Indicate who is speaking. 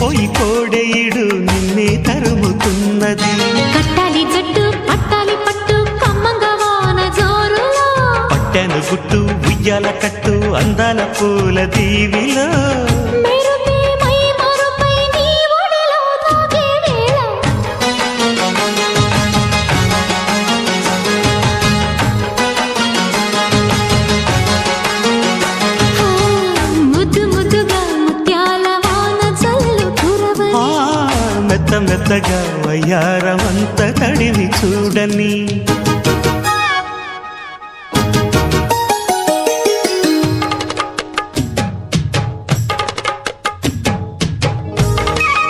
Speaker 1: మురిసిపోయి కోడేయుడు నిన్నే తరుముతున్నది.
Speaker 2: కట్టాలి జట్టు పట్టాలి పట్టు కమ్మంగా వాన జోరులో,
Speaker 1: పట్టెను గుట్టు ఉయ్యాల కట్టు అందాల పూల దీవిలో,
Speaker 2: మెరుపే మై మరుపై నీ ఒడిలో తాగే వేళ, ముద్దు ముద్దుగా ముత్యాల వాన జల్లు కురవని,
Speaker 1: మెత్త మెత్తగా వయ్యారమంత తడివి చూడని.